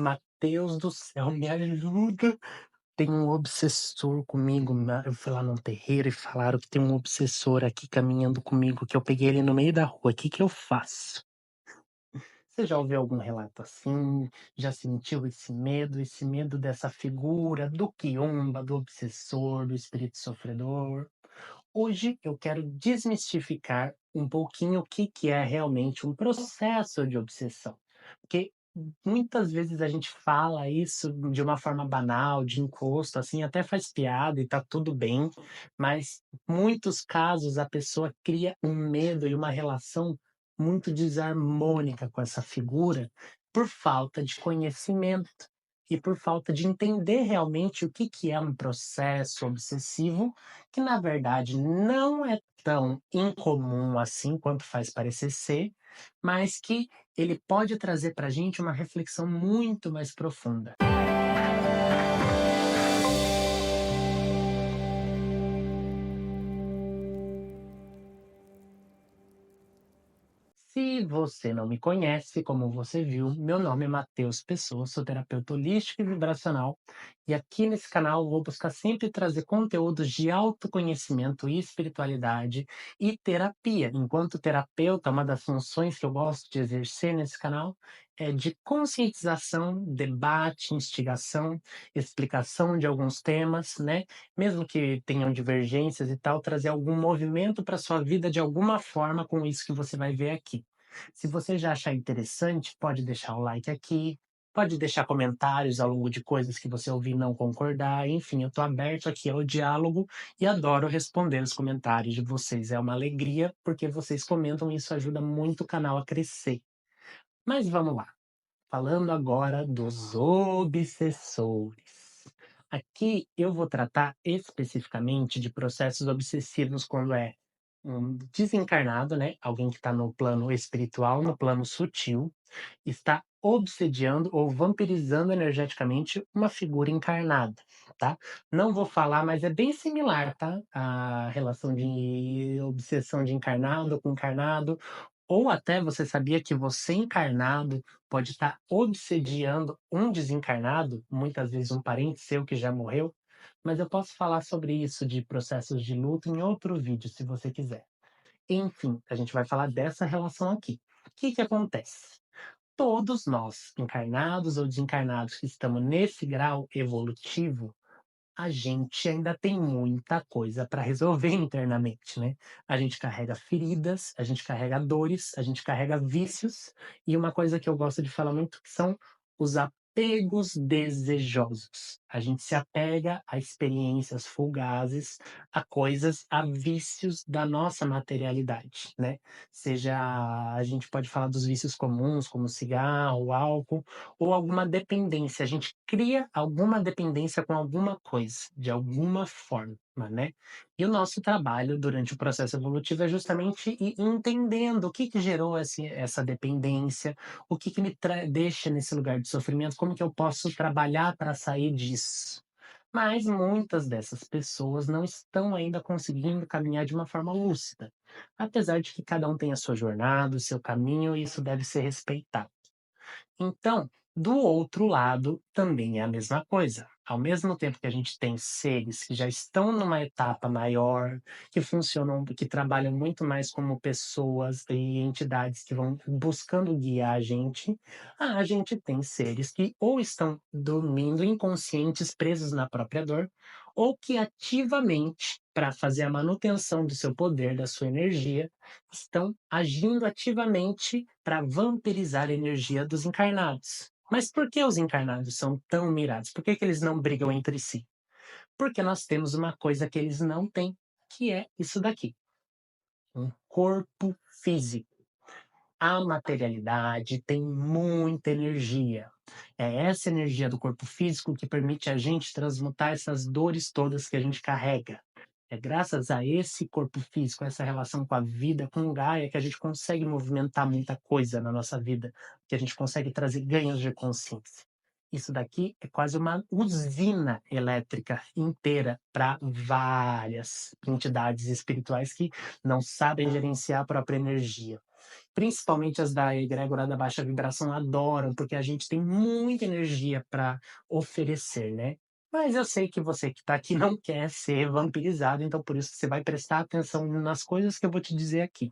Mateus do céu, me ajuda. Tem um obsessor comigo, eu fui lá num terreiro e falaram que tem um obsessor aqui caminhando comigo, que eu peguei ele no meio da rua, que eu faço? Você já ouviu algum relato assim? Já sentiu esse medo dessa figura, do quiumba, do obsessor, do espírito sofredor? Hoje eu quero desmistificar um pouquinho o que é realmente um processo de obsessão, porque muitas vezes a gente fala isso de uma forma banal, de encosto, assim, até faz piada e tá tudo bem, mas muitos casos a pessoa cria um medo e uma relação muito desarmônica com essa figura por falta de conhecimento e por falta de entender realmente o que é um processo obsessivo, que na verdade não é tão incomum assim quanto faz parecer ser, mas que ele pode trazer para a gente uma reflexão muito mais profunda. Se você não me conhece, como você viu, meu nome é Matheus Pessoa, sou terapeuta holístico e vibracional, e aqui nesse canal vou buscar sempre trazer conteúdos de autoconhecimento e espiritualidade e terapia. Enquanto terapeuta, uma das funções que eu gosto de exercer nesse canal é de conscientização, debate, instigação, explicação de alguns temas, né? Mesmo que tenham divergências e tal, trazer algum movimento para sua vida de alguma forma com isso que você vai ver aqui. Se você já achar interessante, pode deixar o like aqui, pode deixar comentários ao longo de coisas que você ouvir e não concordar, enfim, eu estou aberto aqui ao diálogo e adoro responder os comentários de vocês. É uma alegria, porque vocês comentam e isso ajuda muito o canal a crescer. Mas vamos lá, falando agora dos obsessores. Aqui eu vou tratar especificamente de processos obsessivos quando é um desencarnado, né? Alguém que está no plano espiritual, no plano sutil, está obsediando ou vampirizando energeticamente uma figura encarnada, tá? Não vou falar, mas é bem similar, tá? A relação de obsessão de encarnado com encarnado, ou até você sabia que você encarnado pode estar obsediando um desencarnado, muitas vezes um parente seu que já morreu, mas eu posso falar sobre isso de processos de luto em outro vídeo, se você quiser. Enfim, a gente vai falar dessa relação aqui. O que acontece? Todos nós, encarnados ou desencarnados, que estamos nesse grau evolutivo, a gente ainda tem muita coisa para resolver internamente, né? A gente carrega feridas, a gente carrega dores, a gente carrega vícios, e uma coisa que eu gosto de falar muito que são os apegos desejosos. A gente se apega a experiências fugazes, a coisas, a vícios da nossa materialidade, né? Seja a gente pode falar dos vícios comuns, como cigarro, álcool, ou alguma dependência. A gente cria alguma dependência com alguma coisa, de alguma forma, né? E o nosso trabalho durante o processo evolutivo é justamente ir entendendo o que gerou essa dependência, o que me deixa nesse lugar de sofrimento, como que eu posso trabalhar para sair disso. Mas muitas dessas pessoas não estão ainda conseguindo caminhar de uma forma lúcida, apesar de que cada um tem a sua jornada, o seu caminho, e isso deve ser respeitado. Então, do outro lado, também é a mesma coisa. Ao mesmo tempo que a gente tem seres que já estão numa etapa maior, que funcionam, que trabalham muito mais como pessoas e entidades que vão buscando guiar a gente tem seres que ou estão dormindo inconscientes, presos na própria dor, ou que ativamente, para fazer a manutenção do seu poder, da sua energia, estão agindo ativamente para vampirizar a energia dos encarnados. Mas por que os encarnados são tão mirados? Por que eles não brigam entre si? Porque nós temos uma coisa que eles não têm, que é isso daqui: um corpo físico. A materialidade tem muita energia. É essa energia do corpo físico que permite a gente transmutar essas dores todas que a gente carrega. É graças a esse corpo físico, essa relação com a vida, com o Gaia, que a gente consegue movimentar muita coisa na nossa vida, que a gente consegue trazer ganhos de consciência. Isso daqui é quase uma usina elétrica inteira para várias entidades espirituais que não sabem gerenciar a própria energia. principalmente as da egrégora da baixa vibração adoram, porque a gente tem muita energia para oferecer, né. Mas eu sei que você que está aqui não quer ser vampirizado, então por isso você vai prestar atenção nas coisas que eu vou te dizer aqui.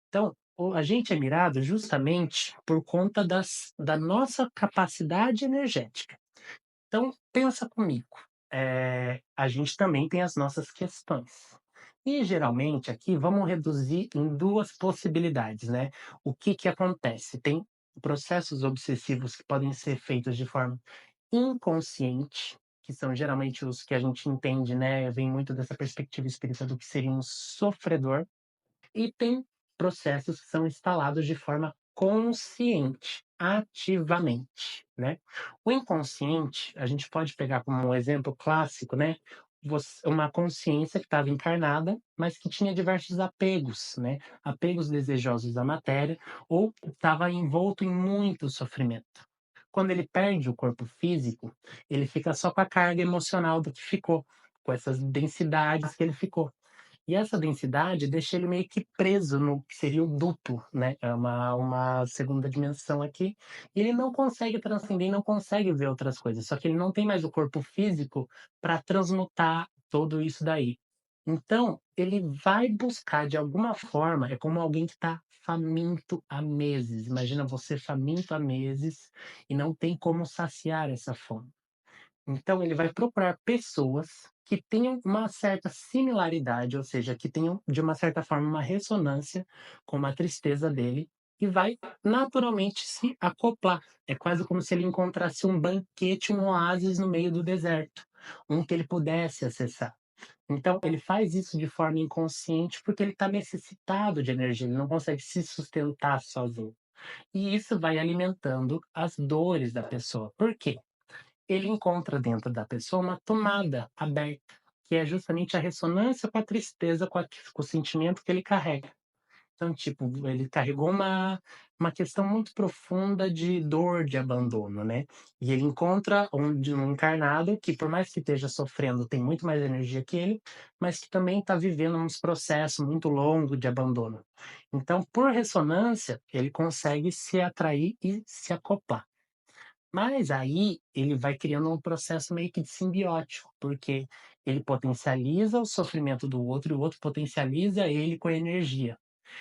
Então, a gente é mirado justamente por conta da nossa capacidade energética. Então, pensa comigo, a gente também tem as nossas questões. E geralmente aqui vamos reduzir em 2 possibilidades, né. O que que acontece? Tem processos obsessivos que podem ser feitos de forma inconsciente, que são geralmente os que a gente entende, né, vem muito dessa perspectiva espírita do que seria um sofredor, e tem processos que são instalados de forma consciente, ativamente, né. O inconsciente, a gente pode pegar como um exemplo clássico, né, uma consciência que estava encarnada, mas que tinha diversos apegos, né, apegos desejosos à matéria ou estava envolto em muito sofrimento. Quando ele perde o corpo físico, ele fica só com a carga emocional do que ficou, com essas densidades que ele ficou. E essa densidade deixa ele meio que preso no que seria o duplo, né, é uma segunda dimensão aqui, e ele não consegue transcender, não consegue ver outras coisas, só que ele não tem mais o corpo físico para transmutar tudo isso daí. Então, ele vai buscar de alguma forma, é como alguém que está faminto há meses, imagina você faminto há meses e não tem como saciar essa fome. Então ele vai procurar pessoas que tenham uma certa similaridade, ou seja, que tenham, de uma certa forma, uma ressonância com a tristeza dele e vai naturalmente se acoplar. É quase como se ele encontrasse um banquete, um oásis no meio do deserto, um que ele pudesse acessar. Então ele faz isso de forma inconsciente porque ele está necessitado de energia, ele não consegue se sustentar sozinho. E isso vai alimentando as dores da pessoa. Por quê? Ele encontra dentro da pessoa uma tomada aberta, que é justamente a ressonância com a tristeza, com o sentimento que ele carrega. Então, tipo, ele carregou uma questão muito profunda de dor, de abandono, né. E ele encontra um encarnado que, por mais que esteja sofrendo, tem muito mais energia que ele, mas que também está vivendo uns processo muito longo de abandono. Então, por ressonância, ele consegue se atrair e se acoplar. Mas aí ele vai criando um processo meio que de simbiótico, porque ele potencializa o sofrimento do outro e o outro potencializa ele com a energia.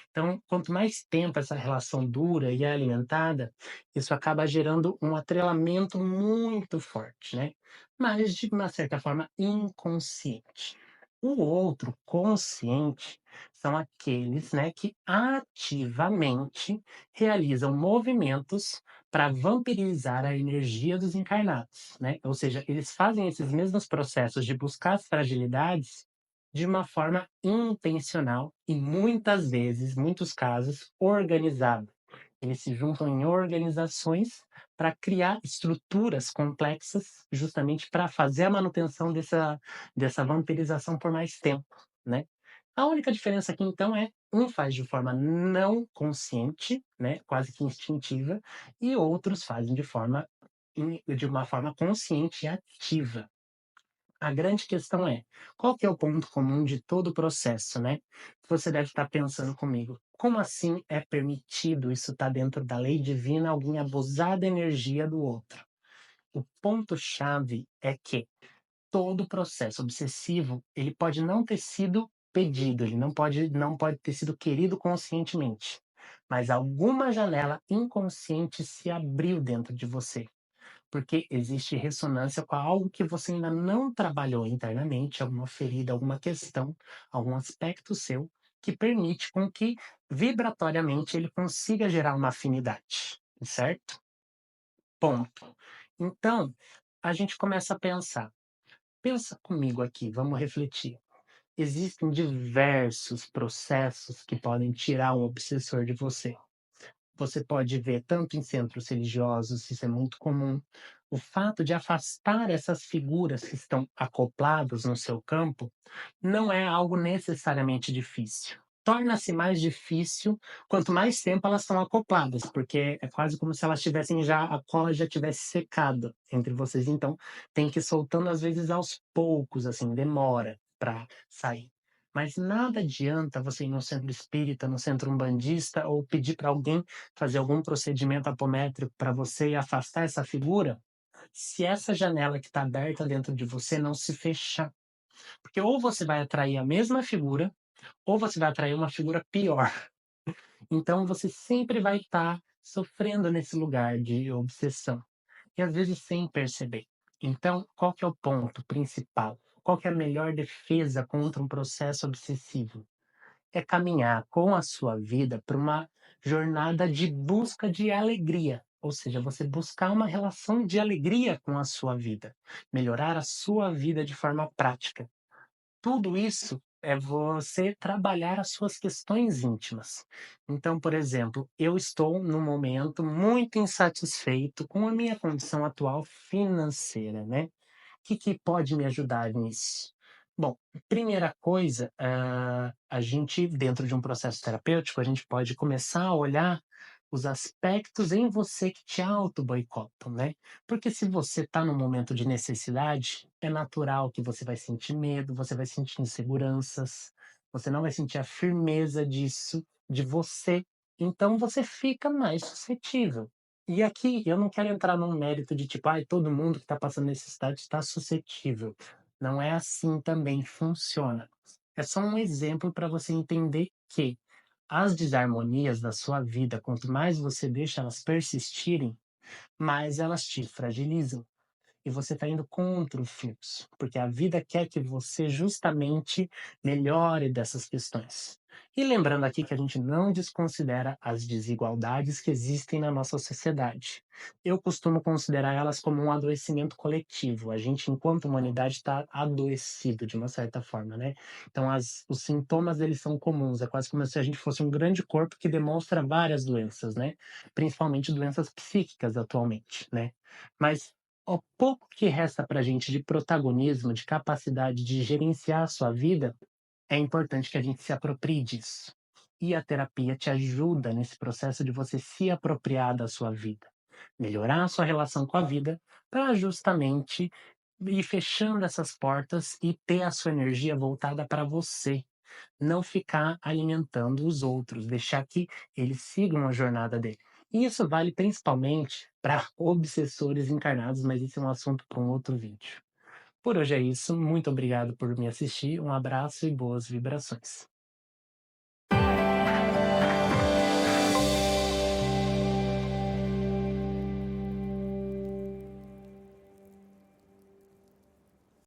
Então, quanto mais tempo essa relação dura e é alimentada, isso acaba gerando um atrelamento muito forte, né? Mas de uma certa forma inconsciente. O outro consciente são aqueles, né, que ativamente realizam movimentos para vampirizar a energia dos encarnados, né? Ou seja, eles fazem esses mesmos processos de buscar as fragilidades de uma forma intencional e muitas vezes, muitos casos, organizada. Eles se juntam em organizações para criar estruturas complexas, justamente para fazer a manutenção dessa vampirização por mais tempo, né. A única diferença aqui então é, um faz de forma não consciente, né, quase que instintiva, e outros fazem de uma forma consciente e ativa. A grande questão é, qual que é o ponto comum de todo o processo, né? Você deve estar pensando comigo, como assim é permitido isso estar dentro da lei divina, alguém abusar da energia do outro? O ponto-chave é que todo o processo obsessivo, ele pode não ter sido pedido, ele não pode ter sido querido conscientemente, mas alguma janela inconsciente se abriu dentro de você. Porque existe ressonância com algo que você ainda não trabalhou internamente, alguma ferida, alguma questão, algum aspecto seu, que permite com que vibratoriamente ele consiga gerar uma afinidade, certo? Ponto. Então, a gente começa a pensar. Pensa comigo aqui, vamos refletir. Existem diversos processos que podem tirar um obsessor de você. Você pode ver tanto em centros religiosos, isso é muito comum, o fato de afastar essas figuras que estão acopladas no seu campo, não é algo necessariamente difícil. Torna-se mais difícil quanto mais tempo elas estão acopladas, porque é quase como se elas tivessem já a cola já tivesse secado entre vocês, então tem que ir soltando às vezes aos poucos, assim, demora para sair. Mas nada adianta você ir no centro espírita, no centro umbandista ou pedir para alguém fazer algum procedimento apométrico para você e afastar essa figura, se essa janela que está aberta dentro de você não se fechar. Porque ou você vai atrair a mesma figura, ou você vai atrair uma figura pior. Então você sempre vai estar sofrendo nesse lugar de obsessão, e às vezes sem perceber. Então, qual que é o ponto principal? Qual que é a melhor defesa contra um processo obsessivo? É caminhar com a sua vida para uma jornada de busca de alegria, ou seja, você buscar uma relação de alegria com a sua vida, melhorar a sua vida de forma prática. Tudo isso é você trabalhar as suas questões íntimas. Então, por exemplo, eu estou num momento muito insatisfeito com a minha condição atual financeira, né? Que pode me ajudar nisso? Bom, primeira coisa, a gente, dentro de um processo terapêutico, a gente pode começar a olhar os aspectos em você que te auto-boicotam, né? Porque se você está num momento de necessidade, é natural que você vai sentir medo, você vai sentir inseguranças, você não vai sentir a firmeza disso, de você, então você fica mais suscetível. E aqui eu não quero entrar num mérito de tipo, ai, todo mundo que está passando necessidade está suscetível. Não é assim também funciona. É só um exemplo para você entender que as desarmonias da sua vida, quanto mais você deixa elas persistirem, mais elas te fragilizam e você está indo contra o fluxo, porque a vida quer que você justamente melhore dessas questões. E lembrando aqui que a gente não desconsidera as desigualdades que existem na nossa sociedade. Eu costumo considerar elas como um adoecimento coletivo. A gente, enquanto humanidade, está adoecido de uma certa forma, né? Então, os sintomas eles são comuns. É quase como se a gente fosse um grande corpo que demonstra várias doenças, né? Principalmente doenças psíquicas atualmente, né? Mas o pouco que resta para a gente de protagonismo, de capacidade de gerenciar a sua vida, é importante que a gente se aproprie disso. E a terapia te ajuda nesse processo de você se apropriar da sua vida, melhorar a sua relação com a vida, para justamente ir fechando essas portas e ter a sua energia voltada para você, não ficar alimentando os outros, deixar que eles sigam a jornada dele. E isso vale principalmente para obsessores encarnados, mas isso é um assunto para um outro vídeo. Por hoje é isso, muito obrigado por me assistir, um abraço e boas vibrações.